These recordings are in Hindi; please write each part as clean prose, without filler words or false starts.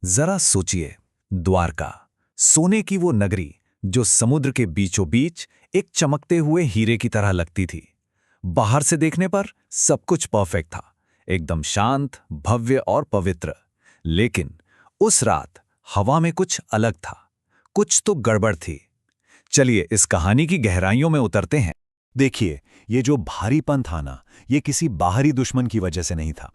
जरा सोचिए, द्वारका, सोने की वो नगरी जो समुद्र के बीचों बीच एक चमकते हुए हीरे की तरह लगती थी। बाहर से देखने पर सब कुछ परफेक्ट था, एकदम शांत, भव्य और पवित्र। लेकिन उस रात हवा में कुछ अलग था, कुछ तो गड़बड़ थी। चलिए इस कहानी की गहराइयों में उतरते हैं। देखिए, ये जो भारीपन था ना, ये किसी बाहरी दुश्मन की वजह से नहीं था।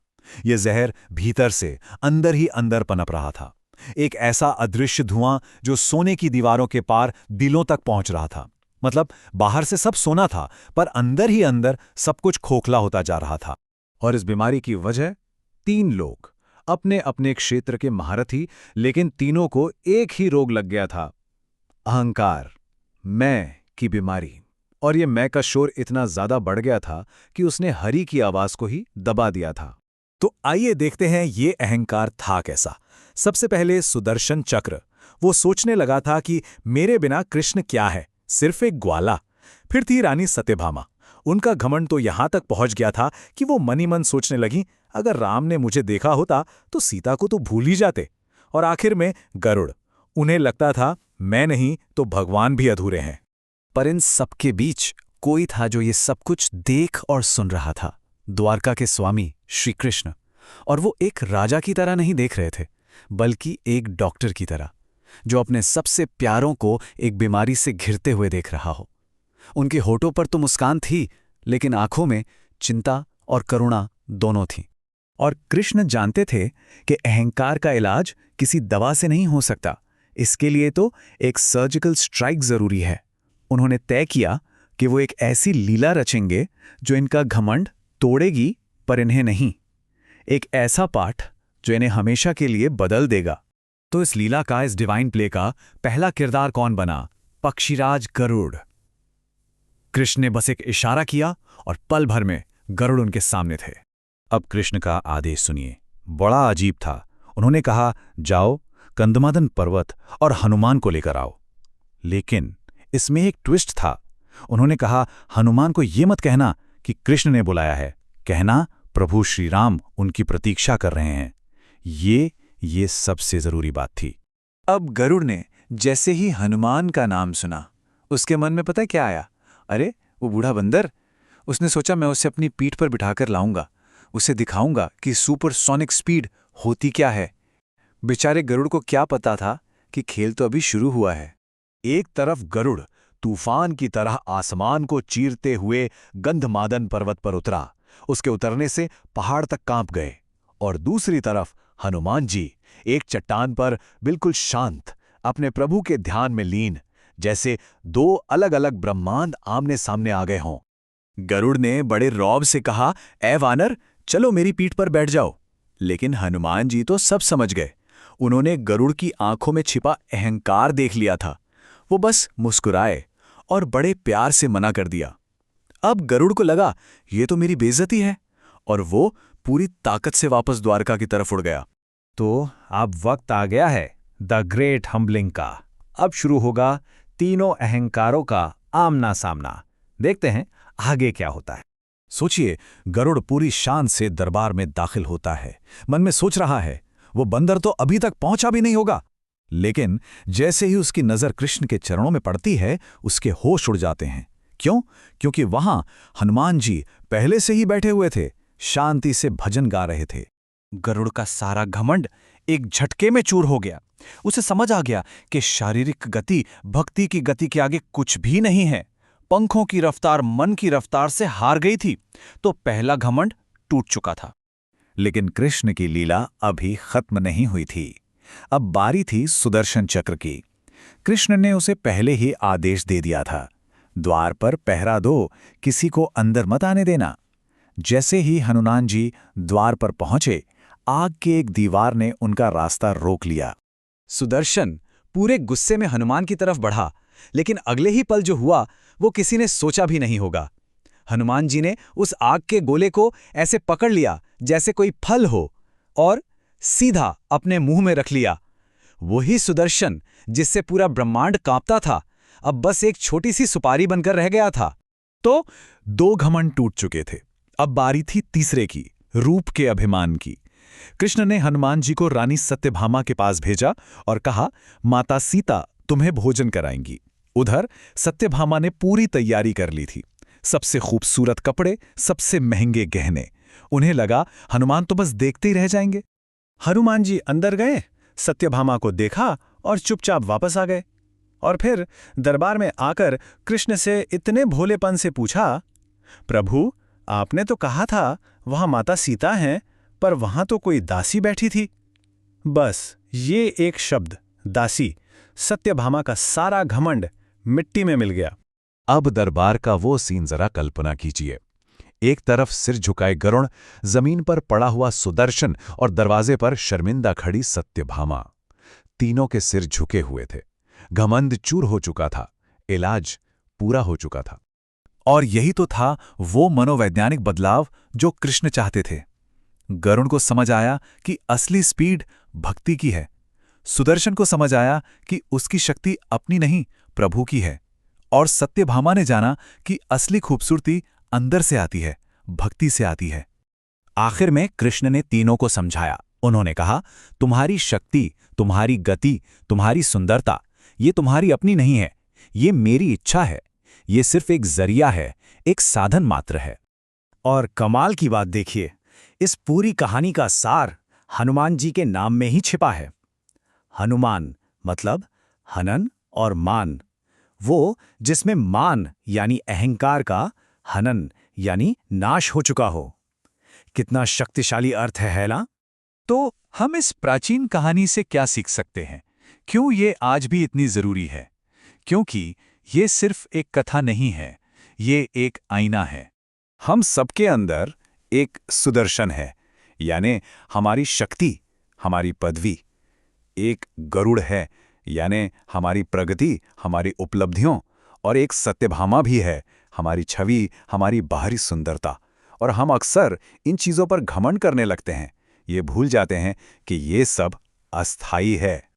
ये जहर भीतर से अंदर ही अंदर पनप रहा था। एक ऐसा अदृश्य धुआं जो सोने की दीवारों के पार दिलों तक पहुंच रहा था। मतलब बाहर से सब सोना था, पर अंदर ही अंदर सब कुछ खोखला होता जा रहा था। और इस बीमारी की वजह 3 लोग, अपने अपने क्षेत्र के महारथी, लेकिन तीनों को एक ही रोग लग गया था, अहंकार, मैं की बीमारी। और ये मैं का शोर इतना ज्यादा बढ़ गया था कि उसने हरि की आवाज को ही दबा दिया था। तो आइए देखते हैं ये अहंकार था कैसा। सबसे पहले सुदर्शन चक्र। वो सोचने लगा था कि मेरे बिना कृष्ण क्या है, सिर्फ एक ग्वाला। फिर थी रानी सत्यभामा। उनका घमंड तो यहां तक पहुंच गया था कि वो मनी मन सोचने लगी, अगर राम ने मुझे देखा होता तो सीता को तो भूल ही जाते। और आखिर में गरुड़। उन्हें लगता था मैं नहीं तो भगवान भी अधूरे हैं। पर इन सबके बीच कोई था जो ये सब कुछ देख और सुन रहा था, द्वारका के स्वामी श्री कृष्ण। और वो एक राजा की तरह नहीं देख रहे थे, बल्कि एक डॉक्टर की तरह, जो अपने सबसे प्यारों को एक बीमारी से घिरते हुए देख रहा हो। उनके होठों पर तो मुस्कान थी, लेकिन आंखों में चिंता और करुणा दोनों थीं। और कृष्ण जानते थे कि अहंकार का इलाज किसी दवा से नहीं हो सकता, इसके लिए तो एक सर्जिकल स्ट्राइक जरूरी है। उन्होंने तय किया कि वो एक ऐसी लीला रचेंगे जो इनका घमंड तोड़ेगी, पर इन्हें नहीं। एक ऐसा पाठ जो इन्हें हमेशा के लिए बदल देगा। तो इस लीला का, इस डिवाइन प्ले का पहला किरदार कौन बना? पक्षीराज गरुड़। कृष्ण ने बस एक इशारा किया और पल भर में गरुड़ उनके सामने थे। अब कृष्ण का आदेश सुनिए। बड़ा अजीब था। उन्होंने कहा, जाओ कंदमादन पर्वत और हनुमान को लेकर आओ। लेकिन इसमें एक ट्विस्ट था। उन्होंने कहा, हनुमान को ये मत कहना कि कृष्ण ने बुलाया है, कहना प्रभु श्री राम उनकी प्रतीक्षा कर रहे हैं। ये सबसे जरूरी बात थी। अब गरुड़ ने जैसे ही हनुमान का नाम सुना, उसके मन में पता क्या आया? अरे वो बूढ़ा बंदर। उसने सोचा मैं उसे अपनी पीठ पर बिठाकर लाऊंगा, उसे दिखाऊंगा कि सुपरसोनिक स्पीड होती क्या है। बेचारे गरुड़ को क्या पता था कि खेल तो अभी शुरू हुआ है। एक तरफ गरुड़ तूफान की तरह आसमान को चीरते हुए गंधमादन पर्वत पर उतरा। उसके उतरने से पहाड़ तक कांप गए। और दूसरी तरफ हनुमान जी एक चट्टान पर बिल्कुल शांत, अपने प्रभु के ध्यान में लीन, जैसे दो अलग अलग ब्रह्मांड आमने सामने आ गए हों। गरुड़ ने बड़े रौब से कहा, ए वानर, चलो मेरी पीठ पर बैठ जाओ। लेकिन हनुमान जी तो सब समझ गए। उन्होंने गरुड़ की आंखों में छिपा अहंकार देख लिया था। वो बस मुस्कुराए और बड़े प्यार से मना कर दिया। अब गरुड़ को लगा ये तो मेरी बेइज्जती है, और वो पूरी ताकत से वापस द्वारका की तरफ उड़ गया। तो अब वक्त आ गया है द ग्रेट हम्बलिंग का। अब शुरू होगा तीनों अहंकारों का आमना सामना। देखते हैं आगे क्या होता है। सोचिए, गरुड़ पूरी शान से दरबार में दाखिल होता है। मन में सोच रहा है वो बंदर तो अभी तक पहुंचा भी नहीं होगा। लेकिन जैसे ही उसकी नजर कृष्ण के चरणों में पड़ती है, उसके होश उड़ जाते हैं। क्यों? क्योंकि वहां हनुमान जी पहले से ही बैठे हुए थे, शांति से भजन गा रहे थे। गरुड़ का सारा घमंड एक झटके में चूर हो गया। उसे समझ आ गया कि शारीरिक गति भक्ति की गति के आगे कुछ भी नहीं है। पंखों की रफ्तार मन की रफ्तार से हार गई थी, तो पहला घमंड टूट चुका था। लेकिन कृष्ण की लीला अभी खत्म नहीं हुई थी। अब बारी थी सुदर्शन चक्र की। कृष्ण ने उसे पहले ही आदेश दे दिया था, द्वार पर पहरा दो, किसी को अंदर मत आने देना। जैसे ही हनुमान जी द्वार पर पहुंचे, आग के एक दीवार ने उनका रास्ता रोक लिया। सुदर्शन पूरे गुस्से में हनुमान की तरफ बढ़ा, लेकिन अगले ही पल जो हुआ वो किसी ने सोचा भी नहीं होगा। हनुमान जी ने उस आग के गोले को ऐसे पकड़ लिया जैसे कोई फल हो, और सीधा अपने मुंह में रख लिया। वही सुदर्शन जिससे पूरा ब्रह्मांड कांपता था, अब बस एक छोटी सी सुपारी बनकर रह गया था। तो 2 घमंड टूट चुके थे। अब बारी थी तीसरे की, रूप के अभिमान की। कृष्ण ने हनुमान जी को रानी सत्यभामा के पास भेजा और कहा, माता सीता तुम्हें भोजन कराएंगी। उधर सत्यभामा ने पूरी तैयारी कर ली थी। सबसे खूबसूरत कपड़े, सबसे महंगे गहने। उन्हें लगा हनुमान तो बस देखते ही रह जाएंगे। हनुमान जी अंदर गए, सत्यभामा को देखा और चुपचाप वापस आ गए। और फिर दरबार में आकर कृष्ण से इतने भोलेपन से पूछा, प्रभु, आपने तो कहा था वहां माता सीता हैं, पर वहां तो कोई दासी बैठी थी। बस ये एक शब्द, दासी, सत्यभामा का सारा घमंड मिट्टी में मिल गया। अब दरबार का वो सीन जरा कल्पना कीजिए। एक तरफ सिर झुकाए गरुड़, जमीन पर पड़ा हुआ सुदर्शन और दरवाजे पर शर्मिंदा खड़ी सत्यभामा। तीनों के सिर झुके हुए थे। घमंड चूर हो चुका था, इलाज पूरा हो चुका था। और यही तो था वो मनोवैज्ञानिक बदलाव जो कृष्ण चाहते थे। गरुड़ को समझ आया कि असली स्पीड भक्ति की है। सुदर्शन को समझ आया कि उसकी शक्ति अपनी नहीं, प्रभु की है। और सत्यभामा ने जाना कि असली खूबसूरती अंदर से आती है, भक्ति से आती है। आखिर में कृष्ण ने तीनों को समझाया। उन्होंने कहा, तुम्हारी शक्ति, तुम्हारी गति, तुम्हारी सुंदरता, ये तुम्हारी अपनी नहीं है, ये मेरी इच्छा है। ये सिर्फ एक जरिया है, एक साधन मात्र है। और कमाल की बात देखिए, इस पूरी कहानी का सार हनुमान जी के नाम में ही छिपा है। हनुमान मतलब हनन और मान, वो जिसमें मान यानी अहंकार का, हनन यानी नाश हो चुका हो। कितना शक्तिशाली अर्थ है ना? तो हम इस प्राचीन कहानी से क्या सीख सकते हैं? क्यों ये आज भी इतनी जरूरी है? क्योंकि ये सिर्फ एक कथा नहीं है, ये एक आईना है। हम सबके अंदर एक सुदर्शन है, यानी हमारी शक्ति, हमारी पदवी। एक गरुड़ है, यानी हमारी प्रगति, हमारी उपलब्धियों। और एक सत्यभामा भी है, हमारी छवि, हमारी बाहरी सुंदरता। और हम अक्सर इन चीज़ों पर घमंड करने लगते हैं, ये भूल जाते हैं कि ये सब अस्थायी है।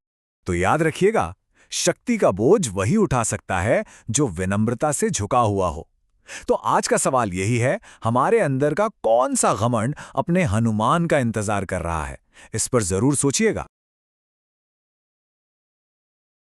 तो याद रखिएगा, शक्ति का बोझ वही उठा सकता है जो विनम्रता से झुका हुआ हो। तो आज का सवाल यही है, हमारे अंदर का कौन सा घमंड अपने हनुमान का इंतजार कर रहा है? इस पर जरूर सोचिएगा।